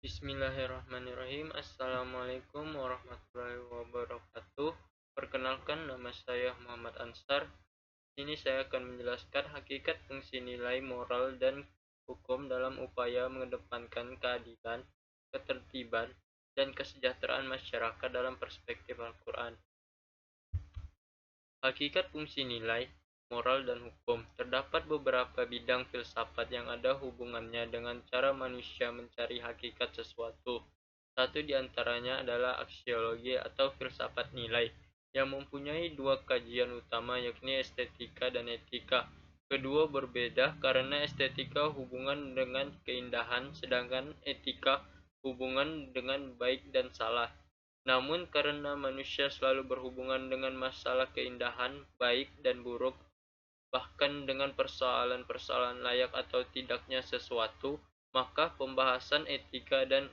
Bismillahirrahmanirrahim. Assalamualaikum warahmatullahi wabarakatuh. Perkenalkan, nama saya Muhammad Ansar. Ini saya akan menjelaskan hakikat fungsi nilai moral dan hukum dalam upaya mengedepankan keadilan, ketertiban, dan kesejahteraan masyarakat dalam perspektif Al-Quran. Hakikat fungsi nilai, moral, dan hukum. Terdapat beberapa bidang filsafat yang ada hubungannya dengan cara manusia mencari hakikat sesuatu. Satu di antaranya adalah aksiologi atau filsafat nilai, yang mempunyai dua kajian utama, yakni estetika dan etika. Kedua berbeda karena estetika hubungan dengan keindahan, sedangkan etika hubungan dengan baik dan salah. Namun karena manusia selalu berhubungan dengan masalah keindahan, baik dan buruk, bahkan dengan persoalan-persoalan layak atau tidaknya sesuatu, maka pembahasan etika dan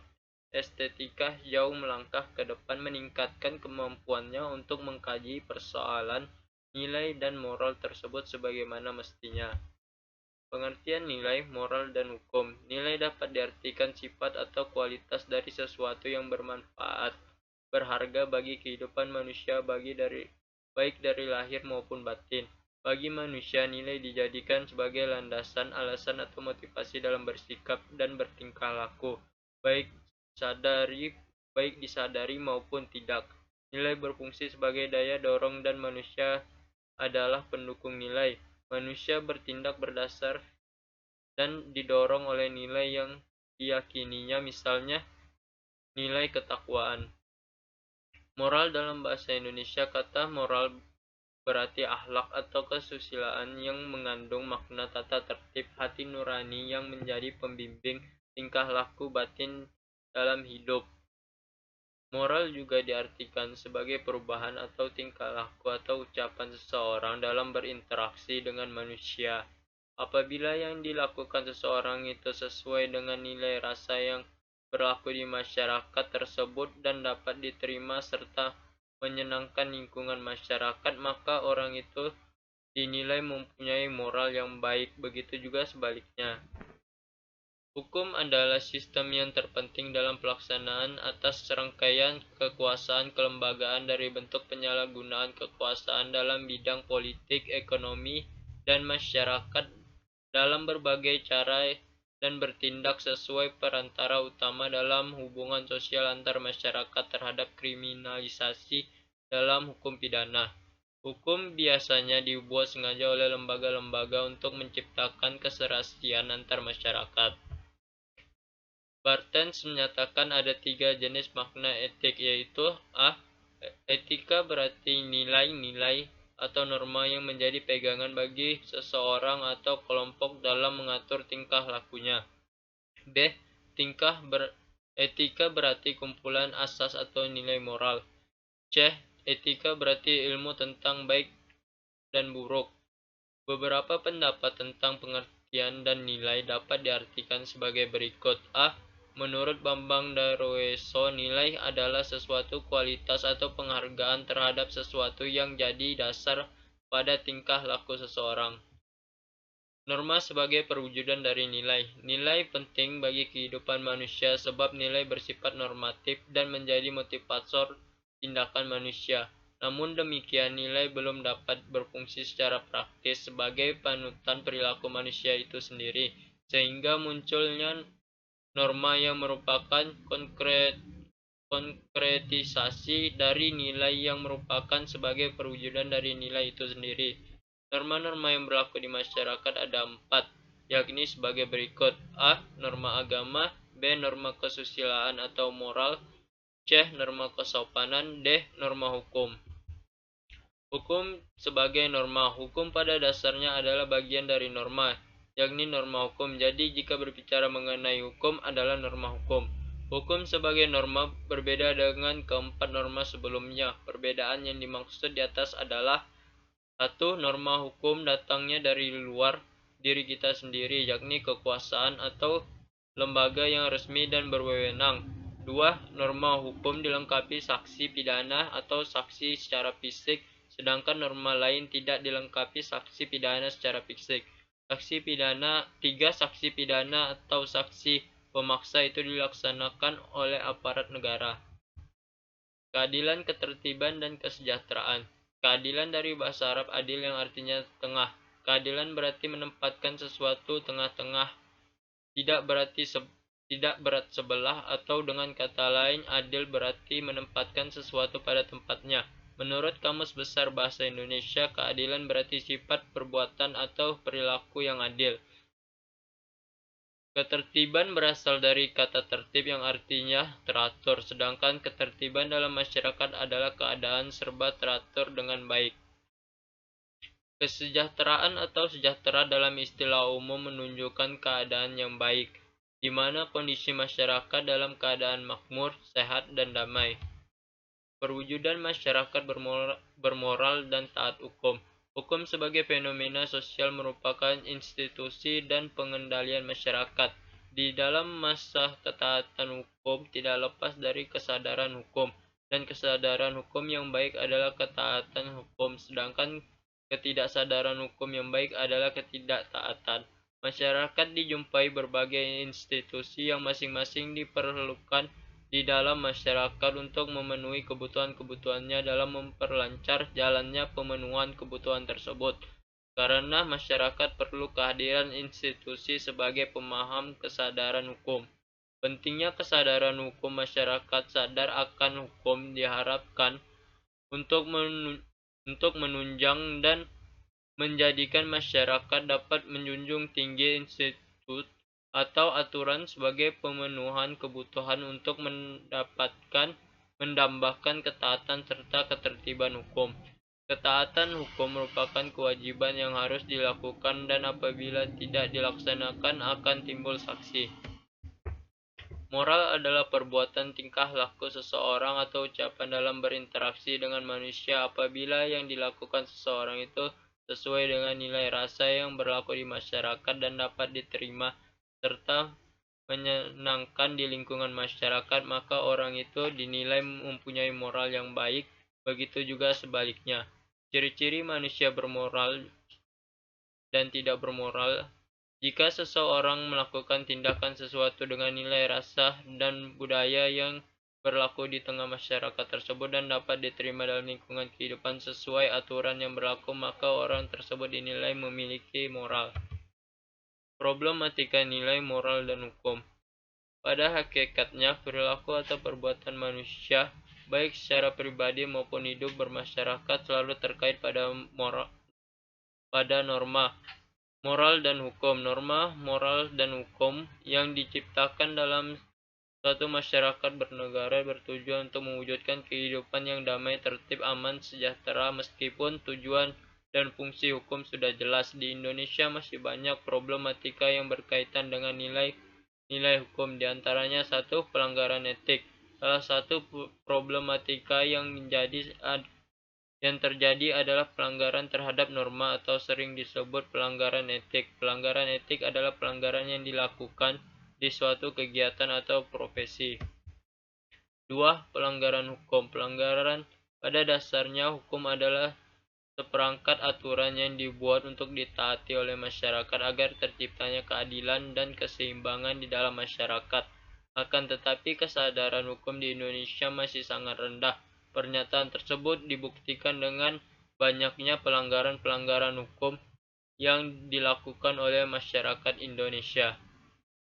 estetika jauh melangkah ke depan meningkatkan kemampuannya untuk mengkaji persoalan nilai dan moral tersebut sebagaimana mestinya. Pengertian nilai, moral, dan hukum. Nilai dapat diartikan sifat atau kualitas dari sesuatu yang bermanfaat, berharga bagi kehidupan manusia baik dari lahir maupun batin. Bagi manusia, nilai dijadikan sebagai landasan, alasan, atau motivasi dalam bersikap dan bertingkah laku, baik sadari baik disadari maupun tidak. Nilai berfungsi sebagai daya dorong dan manusia adalah pendukung nilai. Manusia bertindak berdasar dan didorong oleh nilai yang diyakininya, misalnya nilai ketakwaan. Moral dalam bahasa Indonesia, kata moral berarti akhlak atau kesusilaan yang mengandung makna tata tertib hati nurani yang menjadi pembimbing tingkah laku batin dalam hidup. Moral juga diartikan sebagai perubahan atau tingkah laku atau ucapan seseorang dalam berinteraksi dengan manusia. Apabila yang dilakukan seseorang itu sesuai dengan nilai rasa yang berlaku di masyarakat tersebut dan dapat diterima serta menyenangkan lingkungan masyarakat, maka orang itu dinilai mempunyai moral yang baik. Begitu juga sebaliknya. Hukum adalah sistem yang terpenting dalam pelaksanaan atas serangkaian kekuasaan kelembagaan dari bentuk penyalahgunaan kekuasaan dalam bidang politik, ekonomi, dan masyarakat dalam berbagai cara dan bertindak sesuai perantara utama dalam hubungan sosial antar masyarakat terhadap kriminalisasi dalam hukum pidana. Hukum biasanya dibuat sengaja oleh lembaga-lembaga untuk menciptakan keserasian antar masyarakat. Barthes menyatakan ada 3 jenis makna etik, yaitu a. Etika berarti nilai-nilai atau norma yang menjadi pegangan bagi seseorang atau kelompok dalam mengatur tingkah lakunya. B. Etika berarti kumpulan asas atau nilai moral. C. Etika berarti ilmu tentang baik dan buruk. Beberapa pendapat tentang pengertian dan nilai dapat diartikan sebagai berikut. A. Menurut Bambang Darweso, nilai adalah sesuatu kualitas atau penghargaan terhadap sesuatu yang jadi dasar pada tingkah laku seseorang. Norma sebagai perwujudan dari nilai. Nilai penting bagi kehidupan manusia sebab nilai bersifat normatif dan menjadi motivator tindakan manusia. Namun demikian, nilai belum dapat berfungsi secara praktis sebagai panutan perilaku manusia itu sendiri, sehingga munculnya norma yang merupakan konkretisasi dari nilai yang merupakan sebagai perwujudan dari nilai itu sendiri. Norma-norma yang berlaku di masyarakat ada 4, yakni sebagai berikut. A. Norma agama. B. Norma kesusilaan atau moral. C. Norma kesopanan. D. Norma hukum. Hukum sebagai norma. Hukum pada dasarnya adalah bagian dari norma, yakni norma hukum. Jadi jika berbicara mengenai hukum adalah norma hukum. Hukum sebagai norma berbeda dengan keempat norma sebelumnya. Perbedaan yang dimaksud di atas adalah: 1. Norma hukum datangnya dari luar diri kita sendiri, yakni kekuasaan atau lembaga yang resmi dan berwenang. 2. Norma hukum dilengkapi saksi pidana atau saksi secara fisik, sedangkan norma lain tidak dilengkapi saksi pidana secara fisik. 3. Saksi pidana atau saksi pemaksa itu dilaksanakan oleh aparat negara. Keadilan, ketertiban, dan kesejahteraan. Keadilan dari bahasa Arab adil yang artinya tengah. Keadilan berarti menempatkan sesuatu tengah-tengah, tidak berarti tidak berat sebelah, atau dengan kata lain, adil berarti menempatkan sesuatu pada tempatnya. Menurut Kamus Besar Bahasa Indonesia, keadilan berarti sifat, perbuatan, atau perilaku yang adil. Ketertiban berasal dari kata tertib yang artinya teratur, sedangkan ketertiban dalam masyarakat adalah keadaan serba teratur dengan baik. Kesejahteraan atau sejahtera dalam istilah umum menunjukkan keadaan yang baik, di mana kondisi masyarakat dalam keadaan makmur, sehat, dan damai. Perwujudan masyarakat bermoral dan taat hukum. Hukum sebagai fenomena sosial merupakan institusi dan pengendalian masyarakat. Di dalam masa ketaatan hukum tidak lepas dari kesadaran hukum, dan kesadaran hukum yang baik adalah ketaatan hukum, sedangkan ketidaksadaran hukum yang baik adalah ketidaktaatan. Masyarakat dijumpai berbagai institusi yang masing-masing diperlukan di dalam masyarakat untuk memenuhi kebutuhan-kebutuhannya dalam memperlancar jalannya pemenuhan kebutuhan tersebut. Karena masyarakat perlu kehadiran institusi sebagai pemaham kesadaran hukum. Pentingnya kesadaran hukum. Masyarakat sadar akan hukum diharapkan untuk menunjang dan menjadikan masyarakat dapat menjunjung tinggi institut atau aturan sebagai pemenuhan kebutuhan untuk mendambahkan ketaatan serta ketertiban hukum. Ketaatan hukum merupakan kewajiban yang harus dilakukan, dan apabila tidak dilaksanakan akan timbul sanksi. Moral adalah perbuatan, tingkah laku seseorang atau ucapan dalam berinteraksi dengan manusia apabila yang dilakukan seseorang itu sesuai dengan nilai rasa yang berlaku di masyarakat dan dapat diterima serta menyenangkan di lingkungan masyarakat, maka orang itu dinilai mempunyai moral yang baik. Begitu juga sebaliknya. Ciri-ciri manusia bermoral dan tidak bermoral. Jika seseorang melakukan tindakan sesuatu dengan nilai rasa dan budaya yang berlaku di tengah masyarakat tersebut dan dapat diterima dalam lingkungan kehidupan sesuai aturan yang berlaku, maka orang tersebut dinilai memiliki moral. Problematika nilai moral dan hukum. Pada hakikatnya, perilaku atau perbuatan manusia, baik secara pribadi maupun hidup bermasyarakat, selalu terkait pada norma moral dan hukum. Norma moral dan hukum yang diciptakan dalam suatu masyarakat bernegara bertujuan untuk mewujudkan kehidupan yang damai, tertib, aman, sejahtera. Meskipun tujuan dan fungsi hukum sudah jelas, di Indonesia masih banyak problematika yang berkaitan dengan nilai hukum. Di antaranya, 1. Pelanggaran etik. Salah satu problematika yang terjadi adalah pelanggaran terhadap norma atau sering disebut pelanggaran etik. Pelanggaran etik adalah pelanggaran yang dilakukan di suatu kegiatan atau profesi. 2. Pelanggaran hukum. Pelanggaran pada dasarnya hukum adalah seperangkat aturan yang dibuat untuk ditaati oleh masyarakat agar terciptanya keadilan dan keseimbangan di dalam masyarakat. Akan tetapi kesadaran hukum di Indonesia masih sangat rendah. Pernyataan tersebut dibuktikan dengan banyaknya pelanggaran-pelanggaran hukum yang dilakukan oleh masyarakat Indonesia.